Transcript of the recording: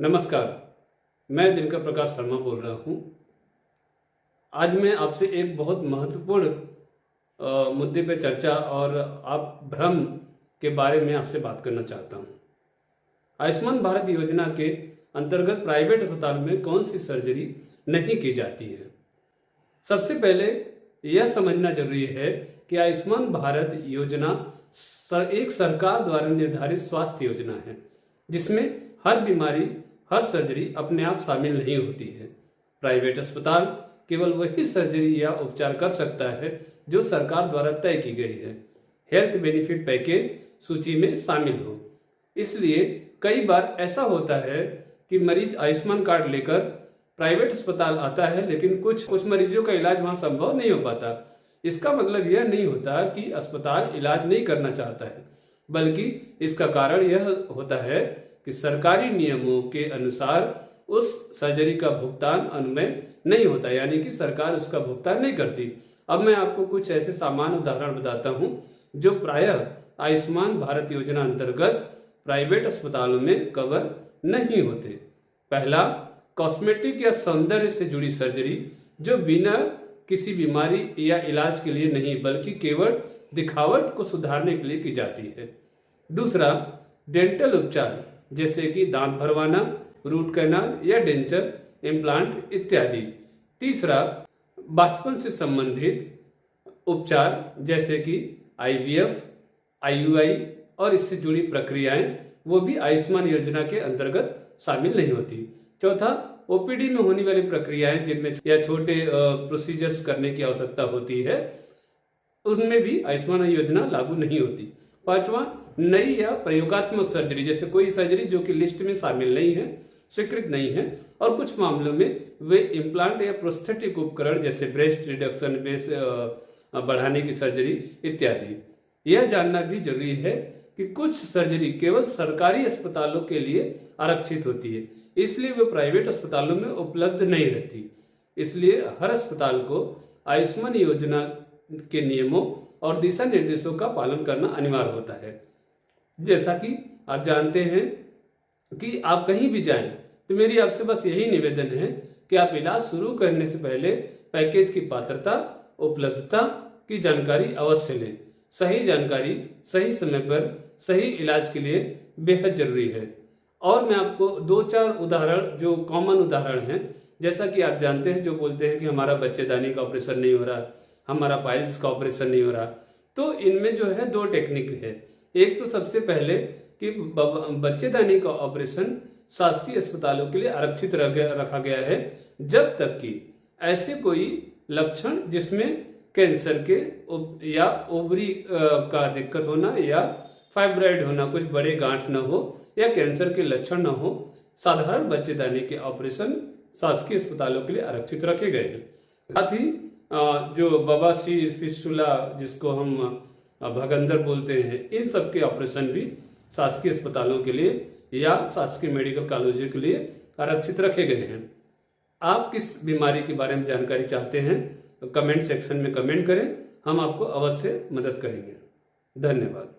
नमस्कार, मैं दिनकर प्रकाश शर्मा बोल रहा हूँ। आज मैं आपसे एक बहुत महत्वपूर्ण मुद्दे पे चर्चा और आप भ्रम के बारे में आपसे बात करना चाहता हूँ। आयुष्मान भारत योजना के अंतर्गत प्राइवेट अस्पताल में कौन सी सर्जरी नहीं की जाती है। सबसे पहले यह समझना जरूरी है कि आयुष्मान भारत योजना एक सरकार द्वारा निर्धारित स्वास्थ्य योजना है, जिसमें हर बीमारी हर सर्जरी अपने आप शामिल नहीं होती है। प्राइवेट अस्पताल केवल वही सर्जरी या उपचार कर सकता है जो सरकार द्वारा तय की गई है, हेल्थ बेनिफिट पैकेज सूची में शामिल हो। इसलिए कई बार ऐसा होता है कि मरीज आयुष्मान कार्ड लेकर प्राइवेट अस्पताल आता है, लेकिन कुछ मरीजों का इलाज वहां संभव नहीं हो पाता। इसका मतलब यह नहीं होता कि अस्पताल इलाज नहीं करना चाहता है, बल्कि इसका कारण यह होता है कि सरकारी नियमों के अनुसार उस सर्जरी का भुगतान अनुमेय नहीं होता, यानी कि सरकार उसका भुगतान नहीं करती। अब मैं आपको कुछ ऐसे सामान्य उदाहरण बताता हूं जो प्रायः आयुष्मान भारत योजना अंतर्गत प्राइवेट अस्पतालों में कवर नहीं होते। पहला, कॉस्मेटिक या सौंदर्य से जुड़ी सर्जरी जो बिना किसी बीमारी या इलाज के लिए नहीं बल्कि केवल दिखावट को सुधारने के लिए की जाती है। दूसरा, डेंटल उपचार जैसे कि दांत भरवाना, रूट कैनाल या डेंचर इम्प्लांट इत्यादि। तीसरा, बचपन से संबंधित उपचार जैसे कि आईवीएफ, आईयूआई और इससे जुड़ी प्रक्रियाएं, वो भी आयुष्मान योजना के अंतर्गत शामिल नहीं होती। चौथा, ओपीडी में होने वाली प्रक्रियाएं जिनमें या छोटे प्रोसीजर्स करने की आवश्यकता होती है, उसमें भी आयुष्मान योजना लागू नहीं होती। पांचवा, नई या प्रयोगात्मक सर्जरी जैसे कोई सर्जरी जो कि लिस्ट में शामिल नहीं है, स्वीकृत नहीं है, और कुछ मामलों में वे इम्प्लांट या प्रोस्थेटिक उपकरण जैसे ब्रेस्ट रिडक्शन, बेस बढ़ाने की सर्जरी इत्यादि। यह जानना भी जरूरी है कि कुछ सर्जरी केवल सरकारी अस्पतालों के लिए आरक्षित होती है, इसलिए वे प्राइवेट अस्पतालों में उपलब्ध नहीं रहती। इसलिए हर अस्पताल को आयुष्मान योजना के नियमों और दिशा निर्देशों का पालन करना अनिवार्य होता है। जैसा कि आप जानते हैं कि आप कहीं भी जाएं, तो मेरी आपसे बस यही निवेदन है कि आप इलाज शुरू करने से पहले पैकेज की पात्रता, उपलब्धता की जानकारी अवश्य लें। सही जानकारी सही समय पर सही इलाज के लिए बेहद जरूरी है। और मैं आपको दो चार उदाहरण जो कॉमन उदाहरण हैं, जैसा कि आप जानते हैं, जो बोलते हैं कि हमारा बच्चेदानी का ऑपरेशन नहीं हो रहा, हमारा पाइल्स का ऑपरेशन नहीं हो रहा, तो इनमें जो है दो टेक्निक है। एक तो सबसे पहले कि बच्चेदानी का ऑपरेशन शासकीय अस्पतालों के लिए आरक्षित रखा गया है जब तक कि ऐसे कोई लक्षण जिसमें कैंसर के या ओवरी का दिक्कत होना या फाइब्रॉइड होना, कुछ बड़े गांठ न हो या कैंसर के लक्षण न हो, साधारण बच्चेदानी के ऑपरेशन शासकीय अस्पतालों के लिए आरक्षित रखे गए हैं। साथ ही जो बवासीर, फिस्टुला जिसको हम भगंदर बोलते हैं, इन सब के ऑपरेशन भी शासकीय अस्पतालों के लिए या शासकीय मेडिकल कॉलेजों के लिए आरक्षित रखे गए हैं। आप किस बीमारी के बारे में जानकारी चाहते हैं तो कमेंट सेक्शन में कमेंट करें, हम आपको अवश्य मदद करेंगे। धन्यवाद।